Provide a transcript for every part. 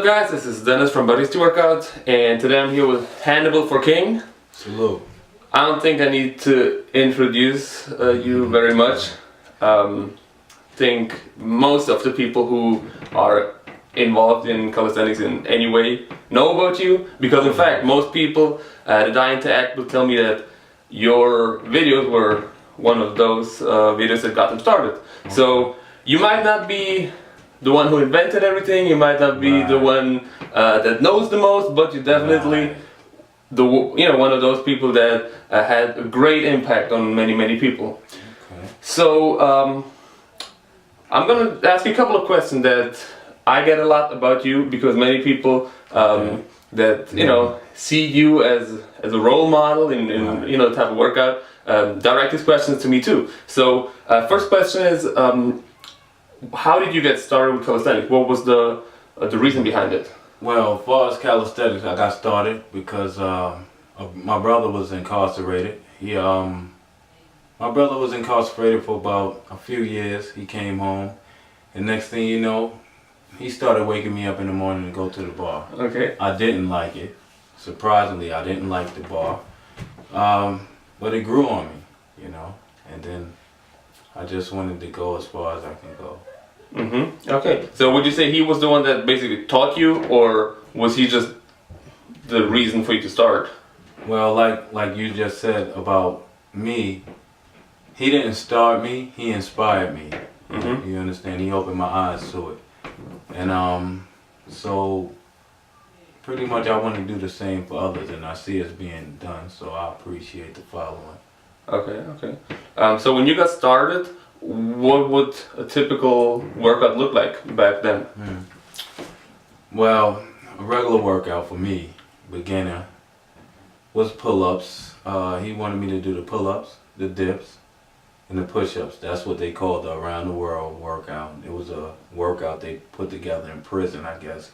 up guys, this is Dennis from Buddies to Workout, and today I'm here with Hannibal for King. Salute. I don't think I need to introduce you very much. Think most of the people who are involved in calisthenics in any way know about you, because in fact most people that I interact will tell me that your videos were one of those videos that got them started. So you might not be the one who invented everything, you might not be the one that knows the most, but you're definitely one of those people that had a great impact on many people. Okay. So I'm gonna ask you a couple of questions that I get a lot about you, because many people that see you as a role model in the type of workout direct these questions to me too. So first question is, how did you get started with calisthenics? What was the reason behind it? Well, as far as calisthenics, I got started because my brother was incarcerated. My brother was incarcerated for about a few years. He came home, and next thing you know, he started waking me up in the morning to go to the bar. Okay. I didn't like it. Surprisingly, I didn't like the bar, but it grew on me, and then I just wanted to go as far as I can go. Okay. So would you say he was the one that basically taught you, or was he just the reason for you to start? Well, like you just said about me, he didn't start me, he inspired me. You understand? He opened my eyes to it. And so pretty much I want to do the same for others, and I see it's being done, so I appreciate the following. Okay. So when you got started, what would a typical workout look like back then? Well, a regular workout for me, beginner, was pull-ups. He wanted me to do the pull-ups, the dips, and the push-ups. That's what they called the around the world workout. It was a workout they put together in prison, I guess.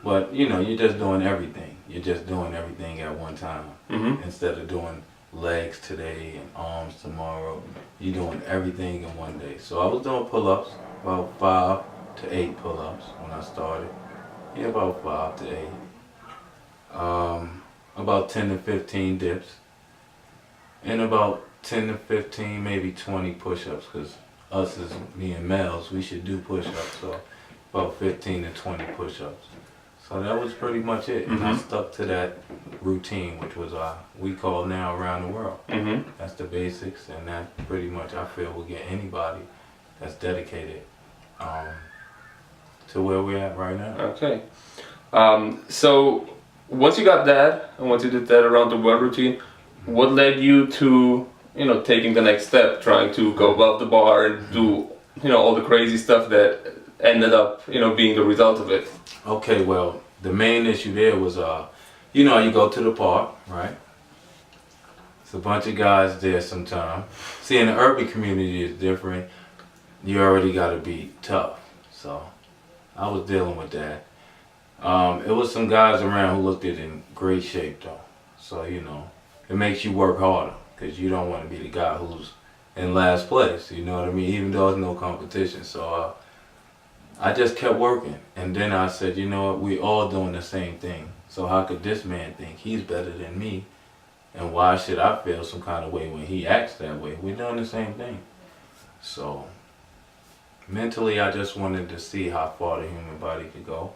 But you're just doing everything. You're just doing everything at one time. Instead of doing legs today and arms tomorrow, you're doing everything in one day. So I was doing pull-ups, about 5 to 8 pull-ups when I started. Yeah, about 5 to 8. About 10 to 15 dips, and about 10 to 15, maybe 20 push-ups, because us as being males, we should do push-ups, so about 15 to 20 push-ups. So that was pretty much it, and I stuck to that routine, which was we call now around the world. That's the basics, and that pretty much I feel will get anybody that's dedicated to where we're at right now. Okay. So once you got that, and once you did that around the world routine, what led you to taking the next step, trying to go above the bar and do all the crazy stuff that ended up being the result of it? Okay, well, the main issue there was you go to the park, right? It's a bunch of guys there sometimes. See, in the urban community it's different. You already got to be tough. So I was dealing with that. It was some guys around who looked it in great shape though. So it makes you work harder, because you don't want to be the guy who's in last place, you know what I mean? Even though there's no competition. So I just kept working, and then I said, you know what, we all doing the same thing. So how could this man think he's better than me? And why should I feel some kind of way when he acts that way? We're doing the same thing. So mentally, I just wanted to see how far the human body could go.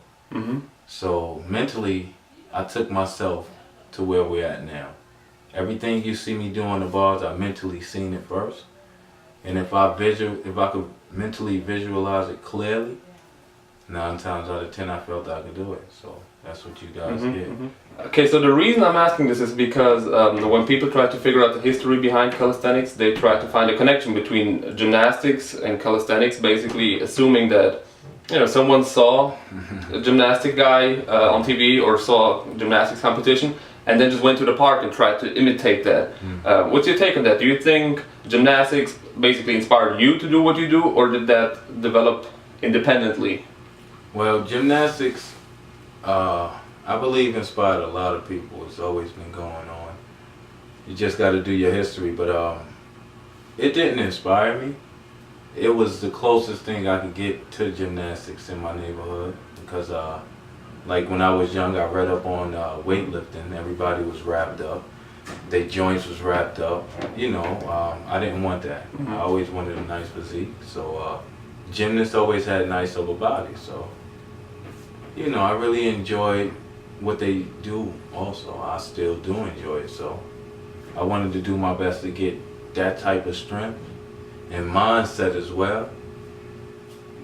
So mentally, I took myself to where we're at now. Everything you see me do on the bars, I mentally seen it first. And if I could mentally visualize it clearly, 9 times out of 10 I felt I could do it. So that's what you guys get. Okay, so the reason I'm asking this is because when people try to figure out the history behind calisthenics, they try to find a connection between gymnastics and calisthenics, basically assuming that someone saw a gymnastic guy on TV or saw a gymnastics competition and then just went to the park and tried to imitate that. What's your take on that? Do you think gymnastics basically inspired you to do what you do, or did that develop independently? Well, gymnastics, I believe, inspired a lot of people. It's always been going on. You just got to do your history, but it didn't inspire me. It was the closest thing I could get to gymnastics in my neighborhood, because Like when I was young, I read up on weightlifting. Everybody was wrapped up. Their joints was wrapped up. You know, I didn't want that. I always wanted a nice physique. So gymnasts always had nice upper bodies. So, you know, I really enjoyed what they do also. I still do enjoy it. So I wanted to do my best to get that type of strength and mindset as well.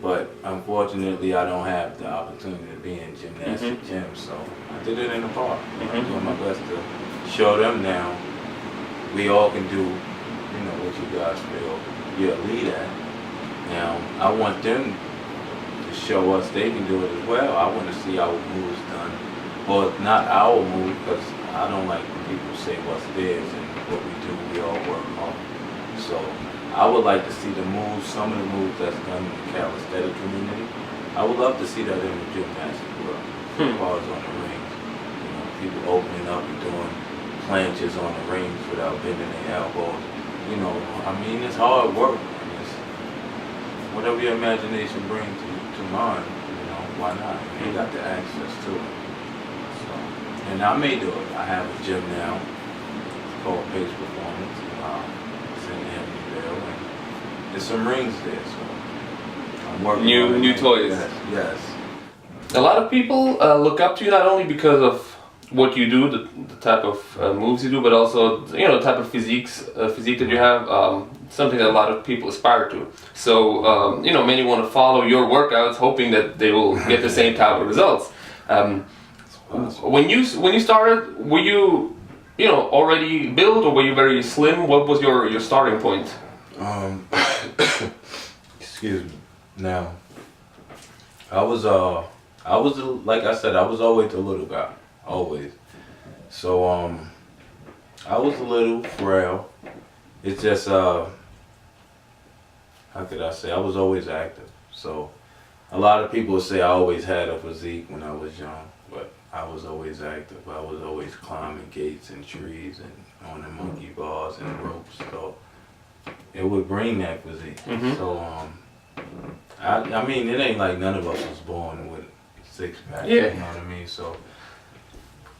But unfortunately, I don't have the opportunity to be in gymnastic gyms, so I did it in the park. I'm doing my best to show them now we all can do, you know, what you guys feel you're a lead at. Now, I want them to show us they can do it as well. I want to see our moves done. Well, not our move, because I don't like when people say what's theirs and what we do, we all work hard. So I would like to see the moves, some of the moves that's done in the calisthenic community. I would love to see that in the gymnastics world, as far as on the rings. You know, people opening up and doing planches on the rings without bending their elbows. You know, I mean, it's hard work. And it's whatever your imagination brings to mind, you know, why not? You got the access to it. So, and I may do it. I have a gym now. It's called Pace Performance. It's in Hannibal, and there's some rings there, so I'm working on it. New toys. Yes. A lot of people look up to you not only because of what you do, the type of moves you do, but also, you know, the type of physique that you have. Something that a lot of people aspire to. So you know, many want to follow your workouts, hoping that they will get the same type of results. When you started, were you know, already built, or were you very slim? What was your starting point? Excuse me. Now, I was like I said, I was always a little guy, always. So I was a little frail. It's just how could I say? I was always active. So a lot of people say I always had a physique when I was young, but I was always active. I was always climbing gates and trees and on the monkey bars and ropes. So it would bring that physique. So I mean, it ain't like none of us was born with six pack. Yeah. You know what I mean? So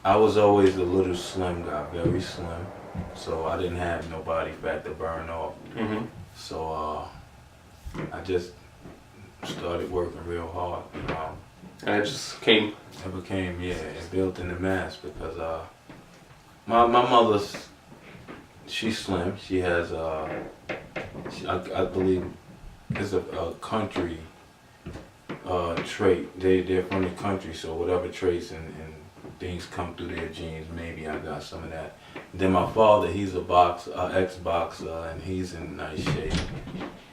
I was always a little slim guy, very slim. So I didn't have no body fat to burn off. So I just started working real hard. And it just came. It became, it built in the mass because my mother's, she's slim. She has, I believe, it's a country trait. They're from the country, so whatever traits and things come through their genes, maybe I got some of that. Then my father, he's a ex-boxer, and he's in nice shape,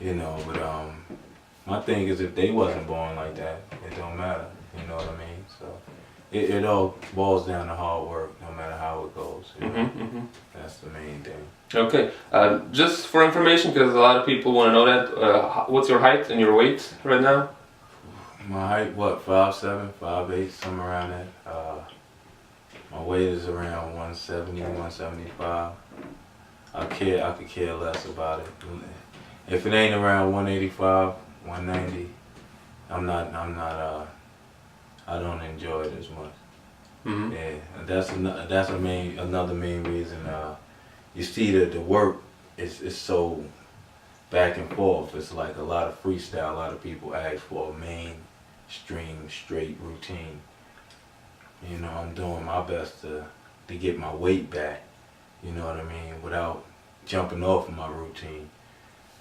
you know, but my thing is if they wasn't born like that, it don't matter, you know what I mean? So it all boils down to hard work, no matter how it goes. You know? That's the main thing. Okay, just for information, because a lot of people want to know that, what's your height and your weight right now? My height, what, 5'7", 5'8", somewhere around that. My weight is around 170, 175. I could care less about it. If it ain't around 185, 190, I don't enjoy it as much. Yeah, and that's another main reason. You see the work is so back and forth. It's like a lot of freestyle. A lot of people ask for a mainstream straight routine. You know, I'm doing my best to get my weight back, you know what I mean, without jumping off of my routine.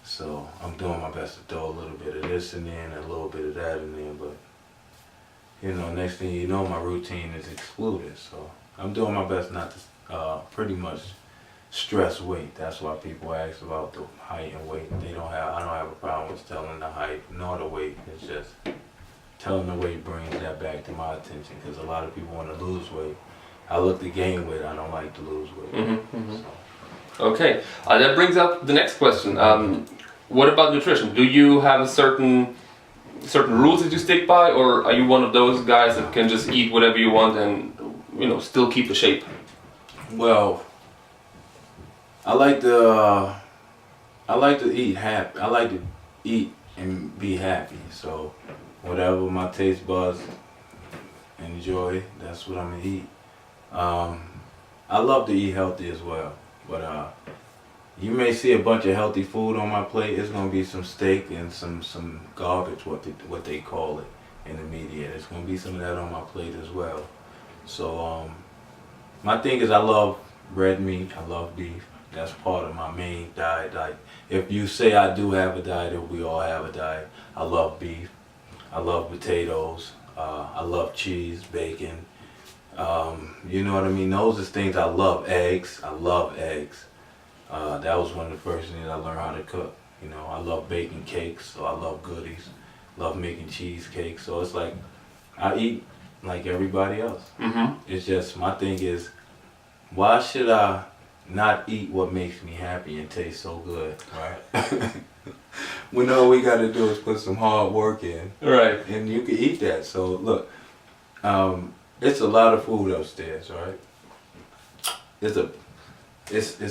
So I'm doing my best to throw a little bit of this in there and a little bit of that in there, but you know, next thing you know, my routine is excluded. So I'm doing my best not to pretty much stress weight. That's why people ask about the height and weight. I don't have a problem with telling the height nor the weight. It's just telling the weight brings that back to my attention, because a lot of people want to lose weight. I look to gain weight. I don't like to lose weight. So. Okay, that brings up the next question. What about nutrition? Do you have certain rules that you stick by, or are you one of those guys that can just eat whatever you want and, you know, still keep the shape? Well, I like to eat happy. I like to eat and be happy. So whatever my taste buds enjoy, that's what I'm gonna eat. I love to eat healthy as well, but you may see a bunch of healthy food on my plate. It's gonna be some steak and some garbage, what they call it in the media. There's gonna be some of that on my plate as well. So my thing is, I love red meat. I love beef. That's part of my main diet. Like, if you say I do have a diet, if we all have a diet, I love beef. I love potatoes. I love cheese, bacon. You know what I mean? Those are things I love. Eggs. I love eggs. That was one of the first things I learned how to cook. You know, I love baking cakes, so I love goodies. Love making cheesecakes. So it's like I eat like everybody else. It's just, my thing is, why should I not eat what makes me happy and taste so good, right? When all we gotta do is put some hard work in, Right. and you can eat that. So look, it's a lot of food upstairs, right? It's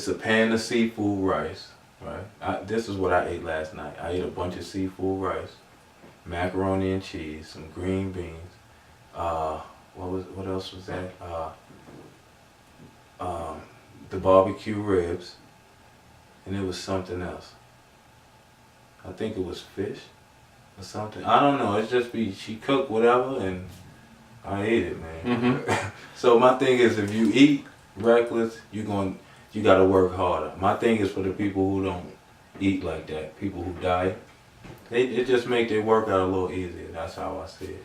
a pan of seafood rice, right? This is what I ate last night. I ate a bunch of seafood rice, macaroni and cheese, some green beans. What else was that? The barbecue ribs, and it was something else. I think it was fish or something. I don't know. It's just she cooked whatever, and I ate it, man. So my thing is, if you eat reckless, you gotta work harder. My thing is for the people who don't eat like that, people who diet. It just make their workout a little easier. That's how I see it.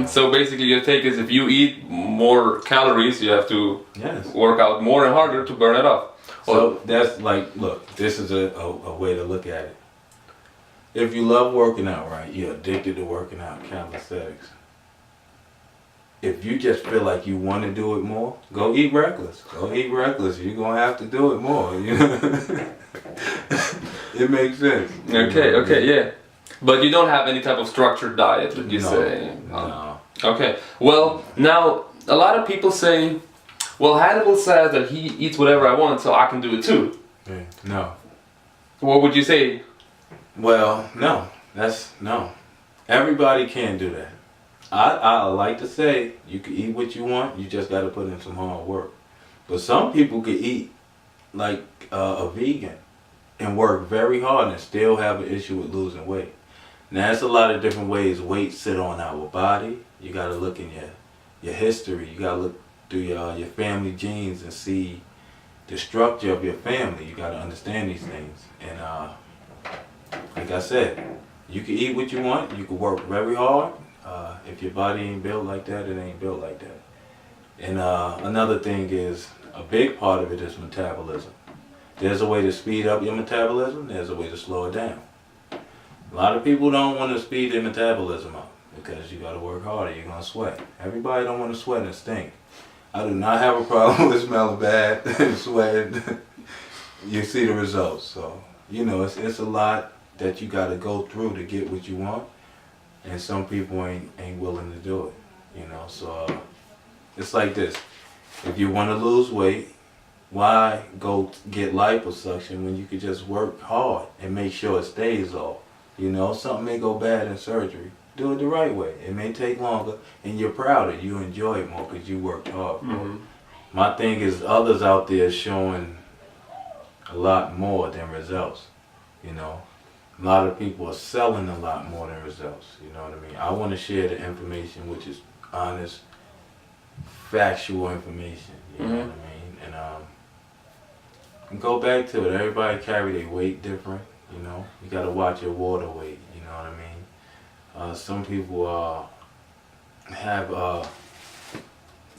So basically your take is, if you eat more calories, you have to Yes. work out more and harder to burn it off. So that's like, look, this is a way to look at it. If you love working out, right, you're addicted to working out, calisthenics. If you just feel like you want to do it more, go eat reckless. Go eat reckless. You're going to have to do it more. You know? It makes sense. Okay, yeah. But you don't have any type of structured diet, would you say? No. Okay. Well, now a lot of people say, well, Hannibal says that he eats whatever I want, so I can do it too. Yeah. No. What would you say? Well, no. No. Everybody can't do that. I like to say you can eat what you want, you just got to put in some hard work. But some people can eat like a vegan and work very hard and still have an issue with losing weight. Now, there's a lot of different ways weight sit on our body. You got to look in your history. You got to look through your family genes and see the structure of your family. You got to understand these things. And like I said, you can eat what you want. You can work very hard. If your body ain't built like that, it ain't built like that. And another thing is, a big part of it is metabolism. There's a way to speed up your metabolism. There's a way to slow it down. A lot of people don't want to speed their metabolism up because you got to work harder. You're going to sweat. Everybody don't want to sweat and stink. I do not have a problem with smelling bad and sweating. You see the results. So, you know, it's a lot that you got to go through to get what you want. And some people ain't willing to do it, you know. So it's like this. If you want to lose weight, why go get liposuction when you could just work hard and make sure it stays off? You know, something may go bad in surgery. Do it the right way. It may take longer, and you're prouder. You enjoy it more because you worked hard for it. My thing is, others out there showing a lot more than results, you know. A lot of people are selling a lot more than results, you know what I mean? I want to share the information which is honest, factual information, you know what I mean? And go back to it. Everybody carry their weight different, you know? You got to watch your water weight, you know what I mean? Some people have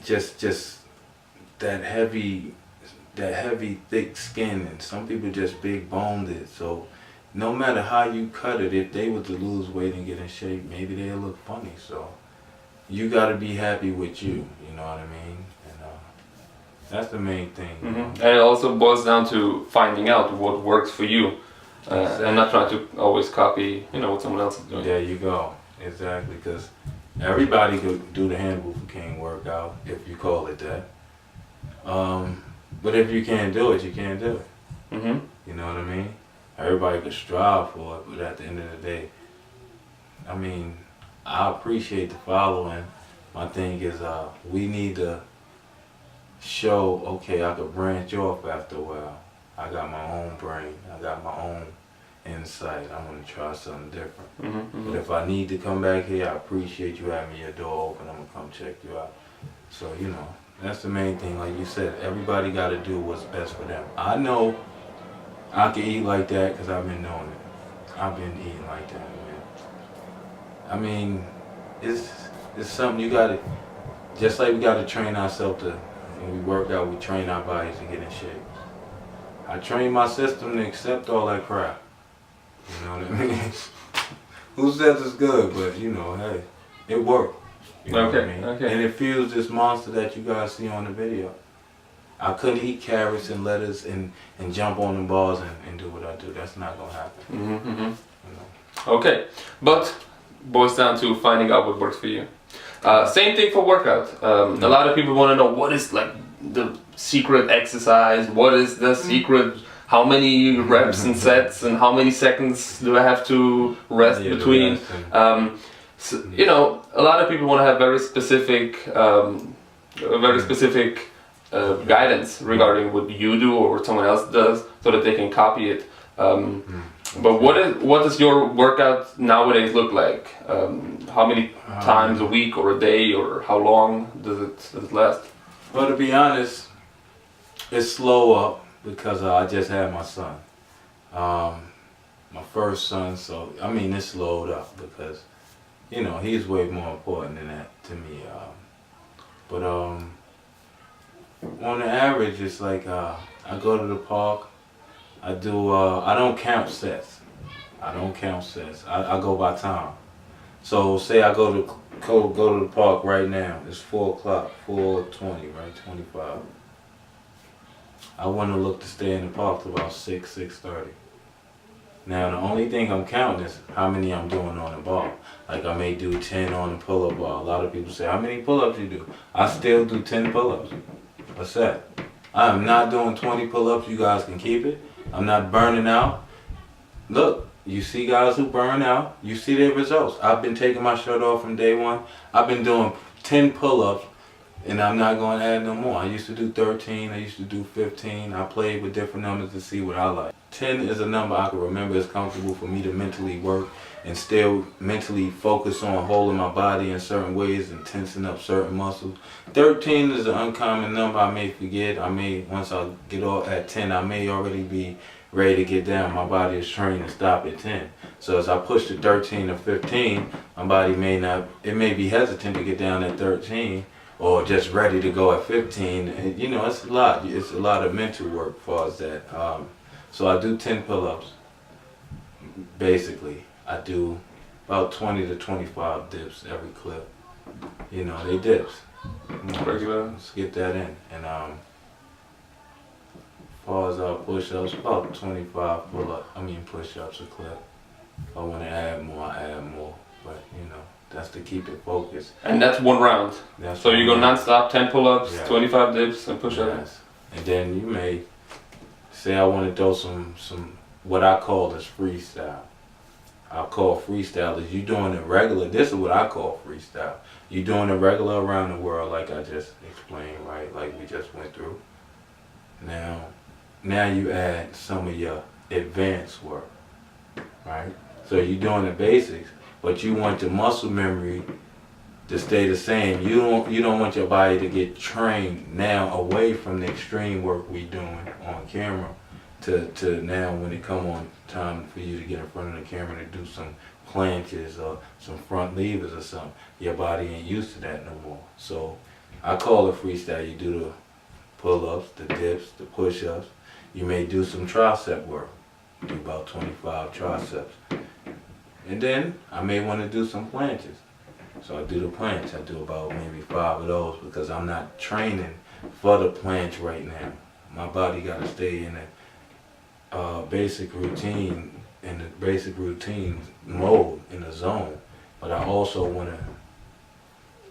just that heavy, thick skin, and some people just big boned it, so no matter how you cut it, if they were to lose weight and get in shape, maybe they'll look funny. So you got to be happy with you, you know what I mean? And that's the main thing. You know? And it also boils down to finding out what works for you, and not trying to always copy, you know, what someone else is doing. There you go. Exactly, because everybody could do the Hannibal for King workout, if you call it that. But if you can't do it, you can't do it. You know what I mean? Everybody could strive for it, but at the end of the day, I mean, I appreciate the following. my thing is we need to show, okay, I could branch off after a while. I got my own brain, I got my own insight. I want to try something different. But if I need to come back here, I appreciate you having your door open. I'm gonna come check you out. So you know, that's the main thing. Like you said, everybody got to do what's best for them. I know I can eat like that because I've been knowing it. I've been eating like that, man. I mean, it's something you got to, just like we got to train ourselves to, when we work out, we train our bodies to get in shape. I train my system to accept all that crap. You know what I mean? Who says it's good, but you know, hey, it worked. You know what I mean? And it fuels this monster that you guys see on the video. I couldn't eat carrots and lettuce and jump on the balls and do what I do. That's not gonna happen. You know? Okay, but boils down to finding out what works for you. Same thing for workout. A lot of people want to know what is like the secret exercise. What is the secret? How many reps and sets and how many seconds do I have to rest between? So, you know, a lot of people want to have very specific, guidance regarding what you do or what someone else does, so that they can copy it. But what does your workout nowadays look like? How many times a week or a day, or how long does it last? Well, to be honest, it's slow up because I just had my son, my first son. So I mean, it's slowed up because, you know, he's way more important than that to me. But on the average, it's like I go to the park. I do. I don't count sets. I go by time. So say I go to the park right now. It's 4 o'clock, 4:20, right? 25. I want to look to stay in the park till about 6:30. Now the only thing I'm counting is how many I'm doing on the ball. Like I may do 10 on the pull-up ball. A lot of people say, how many pull-ups you do? I still do 10 pull-ups. What's that? I am not doing 20 pull-ups. You guys can keep it. I'm not burning out. Look, you see guys who burn out, you see their results. I've been taking my shirt off from day one. I've been doing 10 pull-ups and I'm not going to add no more. I used to do 13, I used to do 15. I played with different numbers to see what I like. 10 is a number I can remember is comfortable for me to mentally work and still mentally focus on holding my body in certain ways and tensing up certain muscles. 13 is an uncommon number I may forget. Once I get off at 10, I may already be ready to get down. My body is trained to stop at 10. So as I push to 13 or 15, my body may be hesitant to get down at 13 or just ready to go at 15. And, you know, it's a lot. It's a lot of mental work as far as that. So I do 10 pull-ups, basically. I do about 20 to 25 dips every clip. You know, they dips. Let's get that in. And as far as our push-ups, about 25 push-ups a clip. If I want to add more, I add more. But, you know, that's to keep it focused. And that's one round. So you go non-stop, 10 pull-ups, 25 dips, and push-ups. Yes. And then you may say I want to do some what I call is freestyle. I call freestyle is you doing it regular. This is what I call freestyle. You doing it regular around the world, like I just explained, right? Like we just went through. Now you add some of your advanced work, right? So you're doing the basics, but you want your muscle memory to stay the same. You don't want your body to get trained now away from the extreme work we doing on camera to now when it come on time for you to get in front of the camera to do some planches or some front levers or something. Your body ain't used to that no more. So I call it freestyle. You do the pull-ups, the dips, the push-ups. You may do some tricep work. Do about 25 triceps. And then I may want to do some planches. So I do the planche. I do about maybe 5 of those because I'm not training for the planche right now. My body got to stay in a basic routine, mode, in the zone. But I also want to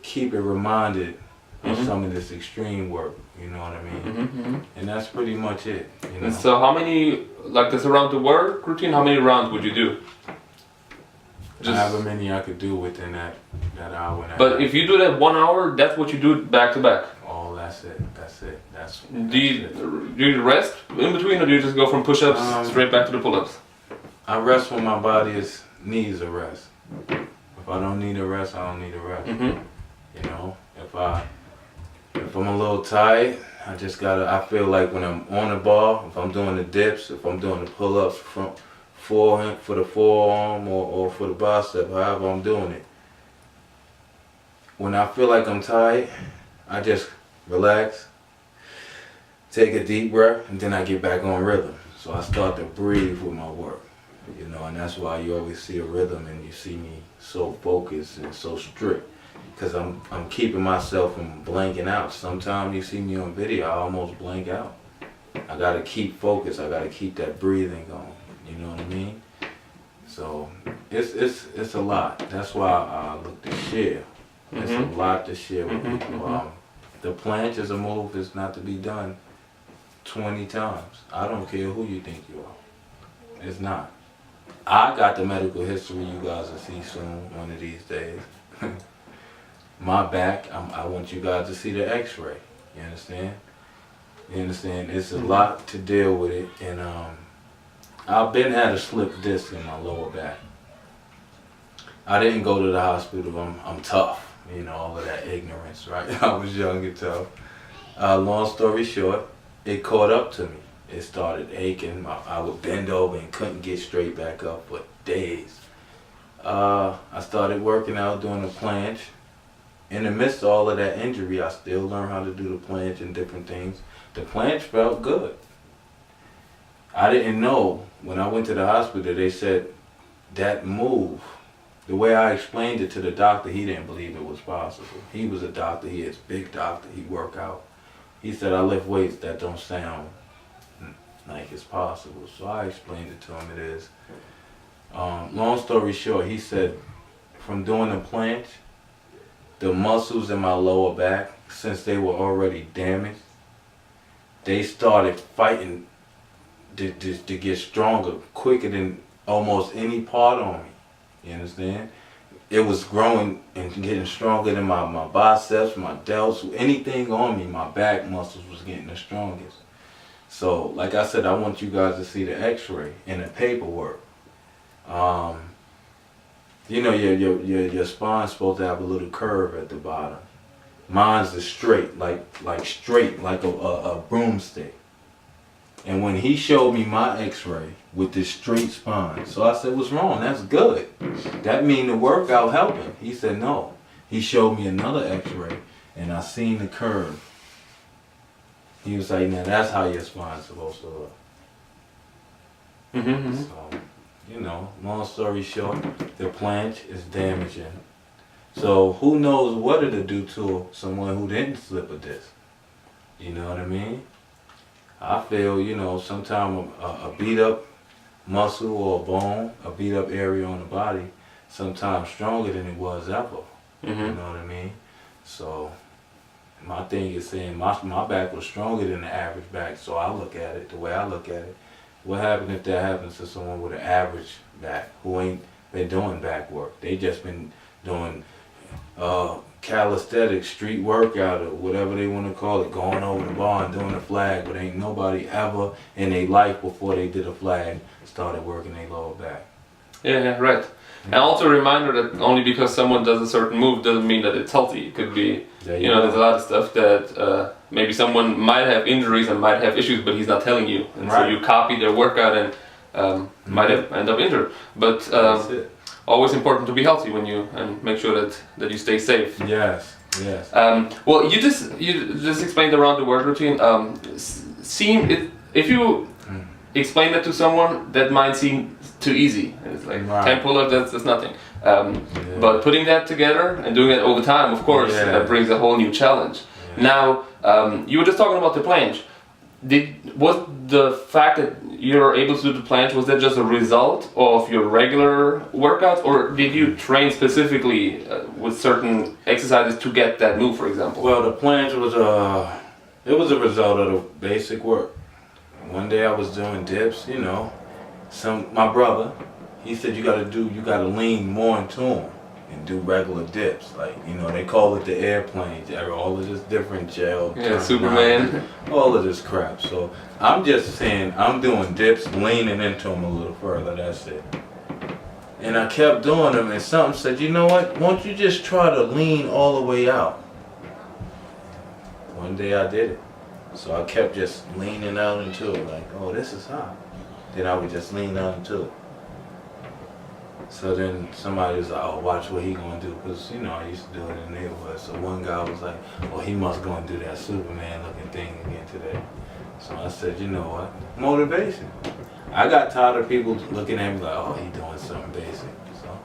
keep it reminded of some of this extreme work. You know what I mean? And that's pretty much it. You know? And so how many, like this around the work routine, how many rounds would you do? however many I could do within that hour and a half. But if you do that 1 hour, that's what you do back to back. Oh, that's it. Do you rest in between, or do you just go from push-ups straight back to the pull-ups? I rest when my body needs a rest. If I don't need a rest, I don't need a rest. You know, if I'm a little tired, I feel like when I'm on the bar, if I'm doing the dips, if I'm doing the pull-ups for the forearm or for the bicep, however I'm doing it. When I feel like I'm tired, I just relax, take a deep breath, and then I get back on rhythm. So I start to breathe with my work, you know, and that's why you always see a rhythm and you see me so focused and so strict, because I'm keeping myself from blanking out. Sometimes you see me on video, I almost blank out. I gotta keep focused. I gotta keep that breathing going. You know what I mean? So it's a lot. That's why I look to share. It's a lot to share with people. The planche as a move is not to be done 20 times. I don't care who you think you are. It's not. I got the medical history you guys will see soon, one of these days. My back, I want you guys to see the x-ray. You understand? You understand? It's a lot to deal with it. And I've been had a slip disc in my lower back. I didn't go to the hospital. I'm tough. You know, all of that ignorance, right? I was young and tough. Long story short, it caught up to me. It started aching. I would bend over and couldn't get straight back up for days. I started working out, doing the planche. In the midst of all of that injury, I still learned how to do the planche and different things. The planche felt good. I didn't know, when I went to the hospital, they said that move, the way I explained it to the doctor, he didn't believe it was possible. He was a doctor, he is a big doctor, he work out. He said, I lift weights that don't sound like it's possible. So I explained it to him, it is. Long story short, he said, from doing the planche, the muscles in my lower back, since they were already damaged, they started fighting to get stronger quicker than almost any part on me. You understand? It was growing and getting stronger than my biceps, my delts, anything on me, my back muscles was getting the strongest. So, like I said, I want you guys to see the x-ray and the paperwork. You know, your spine's supposed to have a little curve at the bottom. Mine's is straight, like a broomstick. And when he showed me my x-ray with this straight spine, so I said, what's wrong? That's good. That mean the workout helping. He said, no. He showed me another x-ray and I seen the curve. He was like, now that's how your spine's supposed to look. So, you know, long story short, the planche is damaging. So who knows what it'll do to someone who didn't slip a disc. You know what I mean? I feel, you know, sometimes a beat up muscle or a bone, a beat up area on the body, sometimes stronger than it was ever. You know what I mean? So my thing is saying my back was stronger than the average back, so I look at it the way I look at it. What happens if that happens to someone with an average back who ain't been doing back work? They just been doing calisthenics, street workout, or whatever they want to call it, going over the bar and doing a flag, but ain't nobody ever in their life before they did a flag started working their lower back. Yeah, right. And also a reminder that only because someone does a certain move doesn't mean that it's healthy. It could be, you know, there's a lot of stuff that maybe someone might have injuries and might have issues, but he's not telling you. And so you copy their workout and might end up injured. But always important to be healthy when and make sure that you stay safe. Yes, yes. Well, you just explained around the work routine. If you explain that to someone, that might seem too easy. It's like 10 pull-ups, that's nothing. But putting that together and doing it over time, of course, brings a whole new challenge. Now, you were just talking about the planche. Was the fact that you're able to do the planche, was that just a result of your regular workouts, or did you train specifically with certain exercises to get that move, for example? Well, the planche was a result of the basic work. One day I was doing dips, you know. My brother, he said you gotta lean more into them and do regular dips. Like, you know, they call it the airplane, all of this different gel. Yeah, Superman. All of this crap. So I'm just saying, I'm doing dips, leaning into them a little further, that's it. And I kept doing them, and something said, you know what, won't you just try to lean all the way out? One day I did it. So I kept just leaning out into it, like, oh, this is hot. Then I would just lean out into it. So then somebody was like, oh, watch what he gonna do. Because, you know, I used to do it in the neighborhood. So one guy was like, oh, he must gonna do that Superman looking thing again today. So I said, you know what? Motivation. I got tired of people looking at me like, oh, he doing something basic. So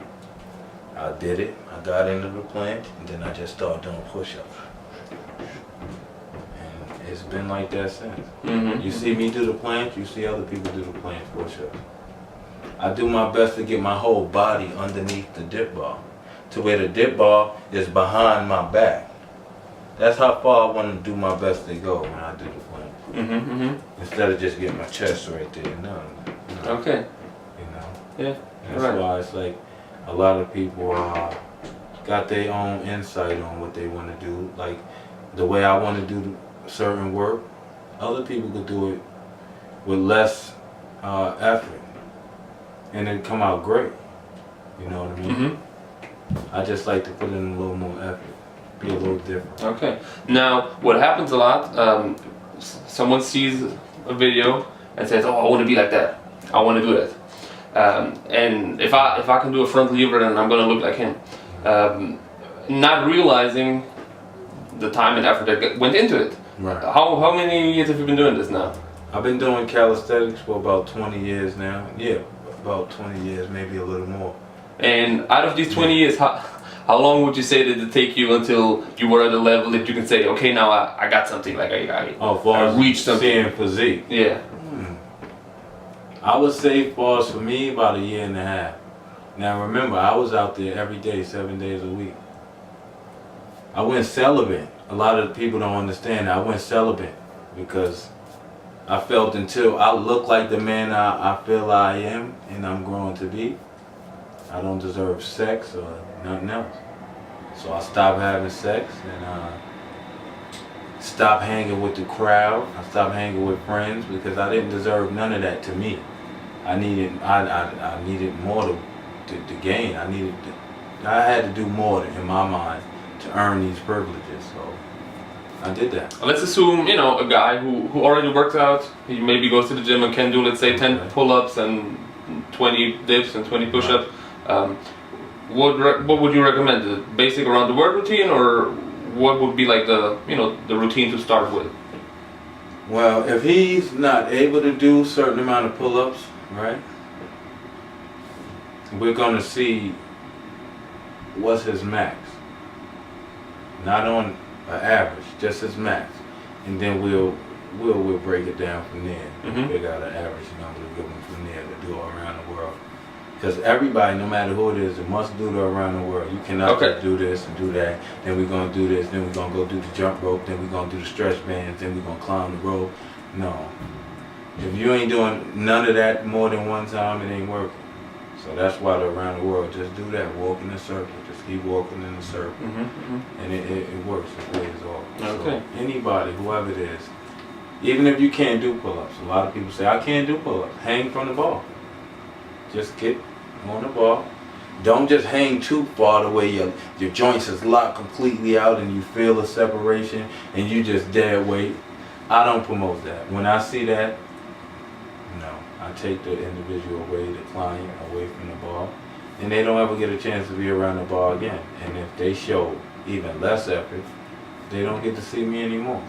I did it. I got into the plank, and then I just started doing push-ups. And it's been like that since. Mm-hmm. You see me do the plank, you see other people do the plank push-ups. I do my best to get my whole body underneath the dip bar, to where the dip bar is behind my back. That's how far I want to do my best to go when I do the plank. Mm-hmm, mm-hmm. Instead of just getting my chest right there. No. Okay. You know. Yeah. That's Right. why it's like a lot of people got their own insight on what they want to do. Like the way I want to do certain work, other people could do it with less effort, and it come out great. You know what I mean? Mm-hmm. I just like to put in a little more effort, be a little different. Okay. Now, what happens a lot, someone sees a video and says, "Oh, I want to be like that. I want to do that." And if I can do a front lever, then I'm gonna look like him. Not realizing the time and effort that went into it. Right. How many years have you been doing this now? I've been doing calisthenics for about 20 years now. Yeah, about 20 years, maybe a little more. And out of these 20 years, how long would you say did it take you until you were at a level that you can say, okay, now I got something, like I reached something? Seeing physique. Yeah. I would say for me, about a year and a half. Now remember, I was out there every day, 7 days a week. I went celibate. A lot of people don't understand that. I went celibate because I felt until I look like the man I feel I am and I'm growing to be, I don't deserve sex or nothing else. So I stopped having sex and stopped hanging with the crowd. I stopped hanging with friends because I didn't deserve none of that to me. I needed more to gain. I had to do more in my mind to earn these privileges. So I did that. Let's assume, you know, a guy who already works out, he maybe goes to the gym and can do, let's say, 10 pull-ups and 20 dips and 20 push-ups. What would you recommend? The basic around the word routine, or what would be like the routine to start with? Well, if he's not able to do a certain amount of pull-ups, right, we're going to see what's his max. Not on an average, just his max. And then we'll break it down from there. Mm-hmm. Figure out an average number to give them from there to do all around the world. Because everybody, no matter who it is, it must do it around the world. You cannot just do this and do that, then we're going to do this, then we're going to go do the jump rope, then we're going to do the stretch bands, then we're going to climb the rope. No. If you ain't doing none of that more than one time, it ain't working. So that's why the around the world, just do that, walk in a circle, just keep walking in a circle. Mm-hmm, mm-hmm. And it works, it pays off. Okay. So anybody, whoever it is, even if you can't do pull-ups, a lot of people say, I can't do pull-ups, hang from the bar. Just get on the bar. Don't just hang too far the way your joints is locked completely out and you feel a separation and you just dead weight. I don't promote that. When I see that, no. I take the individual away, the client away from the bar, and they don't ever get a chance to be around the bar again. And if they show even less effort, they don't get to see me anymore.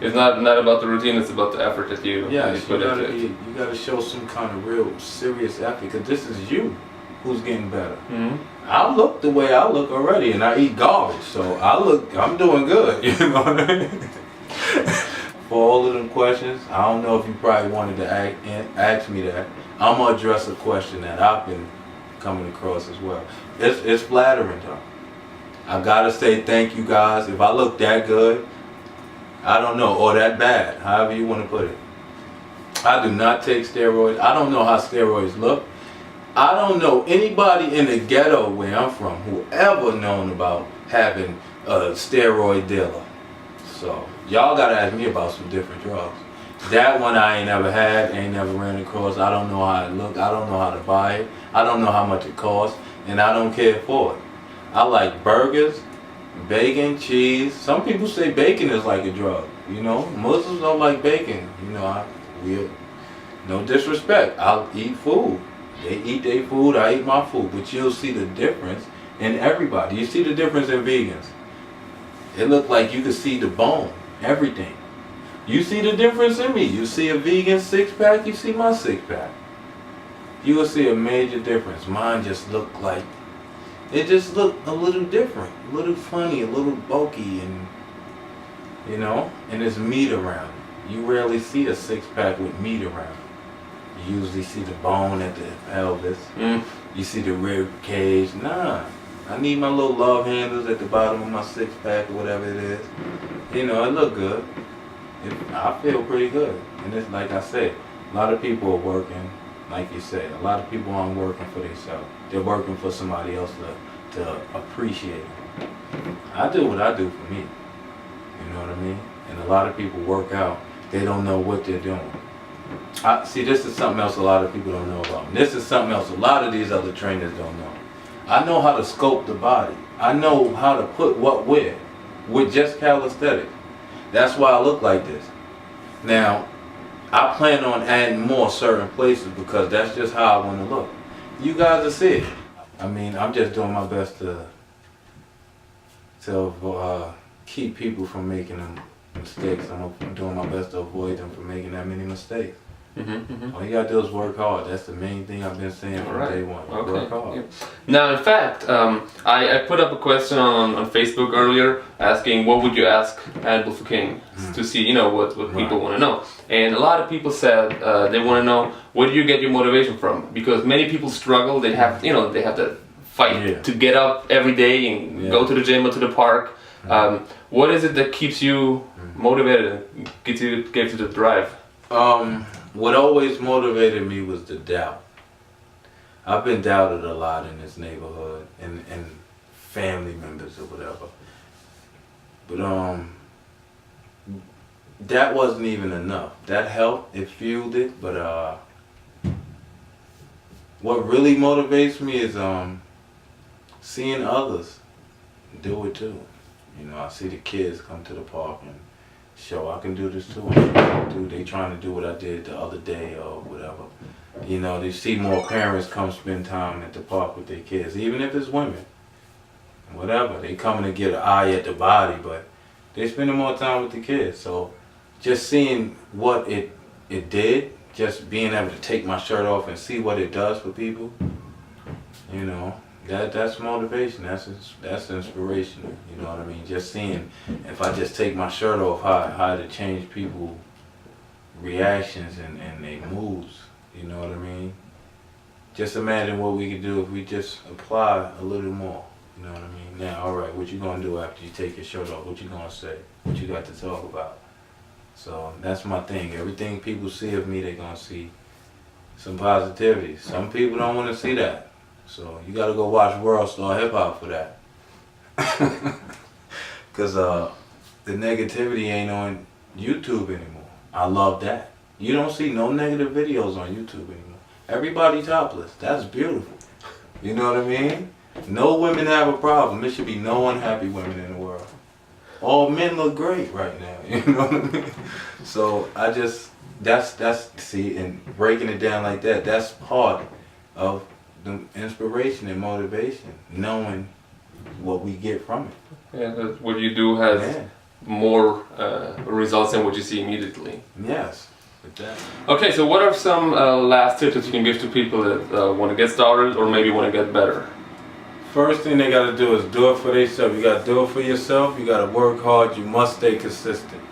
It's not about the routine, it's about the effort that you put into it. You gotta show some kind of real serious effort, because this is you who's getting better. Mm-hmm. I look the way I look already, and I eat garbage, so I'm doing good, you know what I mean? For all of them questions, I don't know if you probably wanted to ask me that. I'm gonna address a question that I've been coming across as well. It's flattering though. I gotta say thank you guys. If I look that good, I don't know, or that bad, however you want to put it. I do not take steroids. I don't know how steroids look. I don't know anybody in the ghetto where I'm from who ever known about having a steroid dealer. So y'all gotta ask me about some different drugs. That one I ain't never had, ain't never ran across. I don't know how it look. I don't know how to buy it. I don't know how much it costs, and I don't care for it. I like burgers, bacon, cheese. Some people say bacon is like a drug. You know, Muslims don't like bacon. You know, no disrespect. I'll eat food. They eat their food. I eat my food. But you'll see the difference in everybody. You see the difference in vegans. It look like you can see the bone, everything. You see the difference in me. You see a vegan six-pack, you see my six-pack. You will see a major difference. Mine just looked like, it just looked a little different, a little funny, a little bulky, and you know, and there's meat around it. You rarely see a six-pack with meat around it. You usually see the bone at the pelvis. You see the rib cage. Nah, I need my little love handles at the bottom of my six-pack or whatever it is. You know, it look good. I feel pretty good. And it's like I said, a lot of people are working, like you said, a lot of people aren't working for themselves. They're working for somebody else to appreciate them. I do what I do for me. You know what I mean? And a lot of people work out, they don't know what they're doing. See, this is something else a lot of people don't know about. And this is something else a lot of these other trainers don't know. I know how to sculpt the body. I know how to put what where with just calisthenics. That's why I look like this. Now, I plan on adding more certain places because that's just how I want to look. You guys will see it. I mean, I'm just doing my best to keep people from making them mistakes. I'm doing my best to avoid them from making that many mistakes. All you gotta do is work hard. That's the main thing I've been saying from day one. Okay. Work hard. Yeah. Now, in fact, I put up a question on Facebook earlier asking what would you ask Hannibal for King to see, you know, what people want to know. And a lot of people said they want to know where do you get your motivation from? Because many people struggle. They have, you know, they have to fight to get up every day and go to the gym or to the park. What is it that keeps you motivated and gives you the drive? What always motivated me was the doubt. I've been doubted a lot in this neighborhood and family members or whatever. But that wasn't even enough. That helped, it fueled it, but what really motivates me is seeing others do it too. You know, I see the kids come to the park and show I can do this too. They trying to do what I did the other day or whatever. You know, they see more parents come spend time at the park with their kids, even if it's women. Whatever, they coming to get an eye at the body, but they spending more time with the kids. So just seeing what it did, just being able to take my shirt off and see what it does for people, you know, that's motivation. That's inspirational. You know what I mean? Just seeing if I just take my shirt off, how to change people's reactions and their moods. You know what I mean? Just imagine what we could do if we just apply a little more. You know what I mean? Now, all right, what you gonna do after you take your shirt off? What you gonna say? What you got to talk about? So that's my thing. Everything people see of me, they gonna see some positivity. Some people don't want to see that. So you gotta go watch World Star Hip Hop for that. Cause the negativity ain't on YouTube anymore. I love that. You don't see no negative videos on YouTube anymore. Everybody topless. That's beautiful. You know what I mean? No women have a problem. There should be no unhappy women in the world. All men look great right now. You know what I mean? So I just that's see, and breaking it down like that, that's part of the inspiration and motivation, knowing what we get from it. Yeah, that what you do has more results than what you see immediately. Yes. With that. Okay, so what are some last tips that you can give to people that want to get started or maybe want to get better? First thing they got to do is do it for themselves. You got to do it for yourself. You got to work hard. You must stay consistent.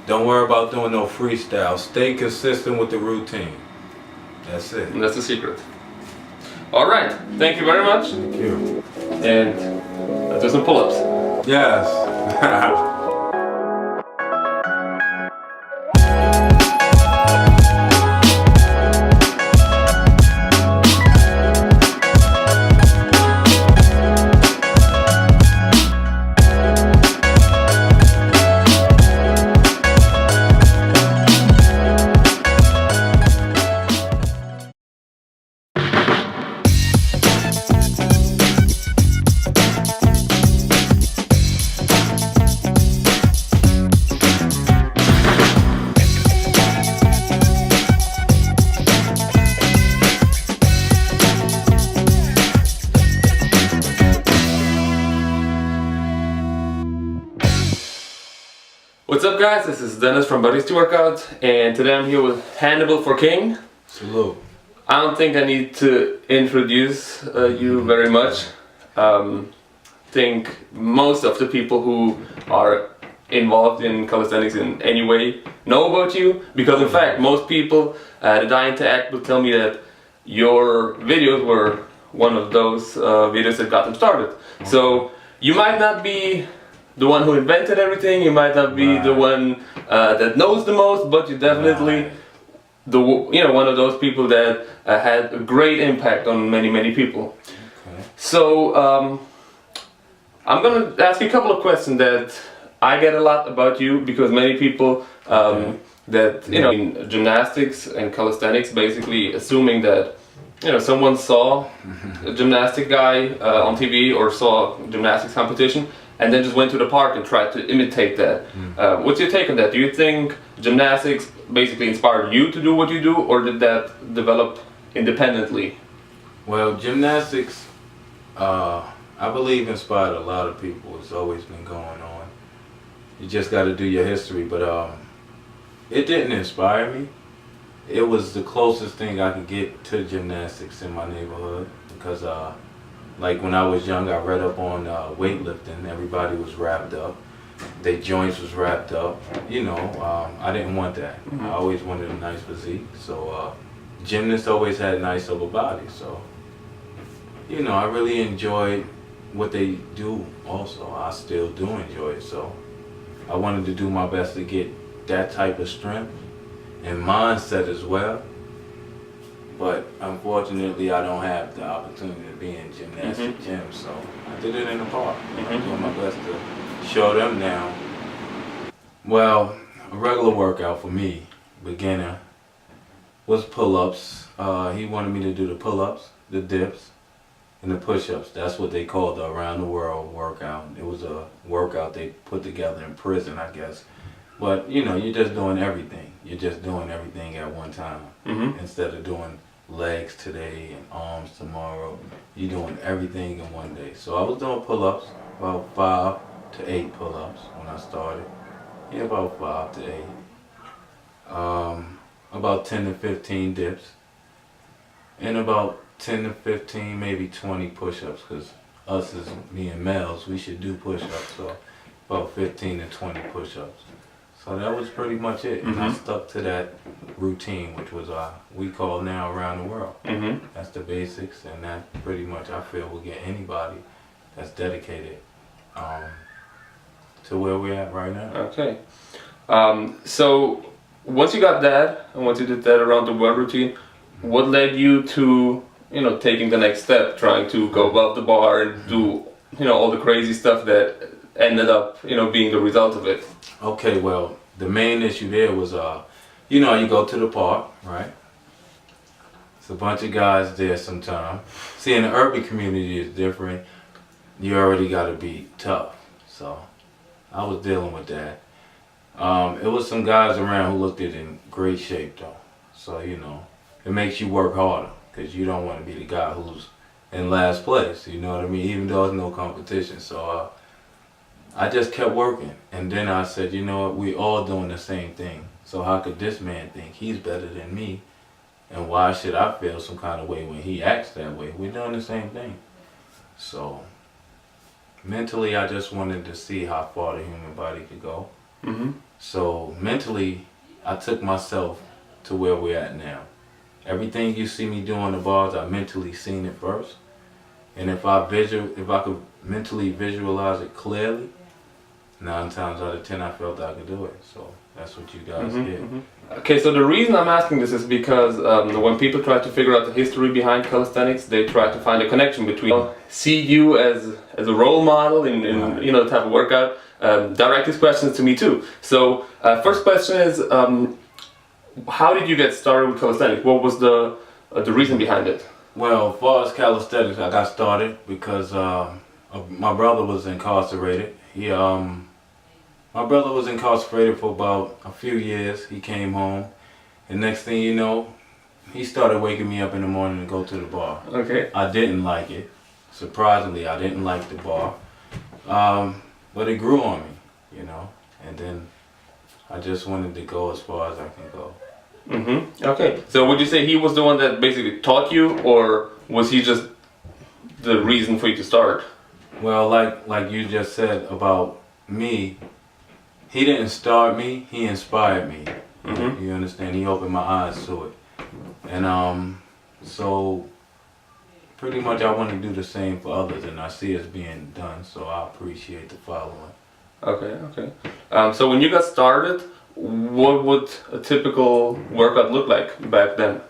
Don't worry about doing no freestyle. Stay consistent with the routine. That's it. And that's the secret. All right. Thank you very much. Thank you. And let's do some pull-ups. Yes. guys, this is Dennis from Buddies to Workout, and today I'm here with Hannibal for King. Salute. I don't think I need to introduce you very much. Think most of the people who are involved in calisthenics in any way know about you, because in fact most people that dying to act will tell me that your videos were one of those videos that got them started. Okay. So you might not be the one who invented everything, you might not be the one that knows the most, but you're definitely one of those people that had a great impact on many people. Okay. So I'm gonna ask you a couple of questions that I get a lot about you, because many people that in gymnastics and calisthenics basically assuming that someone saw a gymnastic guy on TV or saw a gymnastics competition and then just went to the park and tried to imitate that. What's your take on that? Do you think gymnastics basically inspired you to do what you do, or did that develop independently? Well, gymnastics, I believe, inspired a lot of people. It's always been going on. You just got to do your history, but it didn't inspire me. It was the closest thing I could get to gymnastics in my neighborhood, because like when I was young, I read up on weightlifting. Everybody was wrapped up. Their joints was wrapped up. I didn't want that. I always wanted a nice physique. So gymnasts always had nice upper bodies. So I really enjoyed what they do also. I still do enjoy it. So I wanted to do my best to get that type of strength and mindset as well. But unfortunately, I don't have the opportunity to be in gymnastic gyms, so I did it in the park. I'm doing my best to show them now. Well, a regular workout for me, beginner, was pull-ups. He wanted me to do the pull-ups, the dips, and the push-ups. That's what they called the around the world workout. It was a workout they put together in prison, I guess. But you're just doing everything. You're just doing everything at one time. Instead of doing legs today and arms tomorrow, you're doing everything in one day. So I was doing pull-ups, about 5 to 8 pull-ups when I started. Yeah, about 5 to 8. About 10 to 15 dips. And about 10 to 15, maybe 20 push-ups, because us as being males, we should do push-ups. So about 15 to 20 push-ups. So that was pretty much it. And I stuck to that routine, which was we call now around the world. That's the basics, and that pretty much I feel will get anybody that's dedicated to where we're at right now. Okay. So once you got that, and once you did that around the world routine, what led you to taking the next step, trying to go above the bar and do all the crazy stuff that ended up being the result of it? Okay, well, the main issue there was, you go to the park, right? It's a bunch of guys there sometimes. See, in the urban community is different. You already got to be tough. So I was dealing with that. It was some guys around who looked it in great shape, though. So, it makes you work harder, because you don't want to be the guy who's in last place, you know what I mean? Even though there's no competition. So I just kept working, and then I said, you know what, we all doing the same thing. So how could this man think he's better than me? And why should I feel some kind of way when he acts that way? We're doing the same thing. So mentally, I just wanted to see how far the human body could go. So mentally, I took myself to where we're at now. Everything you see me do on the bars, I mentally seen it first. And if I could mentally visualize it clearly, 9 times out of 10 I felt I could do it. So that's what you guys did. Okay, so the reason I'm asking this is because when people try to figure out the history behind calisthenics, they try to find a connection between see you as a role model in the type of workout. Direct these questions to me too. So first question is, how did you get started with calisthenics? What was the reason behind it? Well, as far as calisthenics, I got started because my brother was incarcerated. My brother was incarcerated for about a few years. He came home, and next thing you know, he started waking me up in the morning to go to the bar. Okay. I didn't like it. Surprisingly, I didn't like the bar, but it grew on me, and then I just wanted to go as far as I can go. Okay. So would you say he was the one that basically taught you, or was he just the reason for you to start? Well, like you just said about me, he didn't start me, he inspired me. You understand? He opened my eyes to it. And so pretty much I want to do the same for others, and I see it's being done, so I appreciate the following. Okay, okay. So when you got started, what would a typical workout look like back then?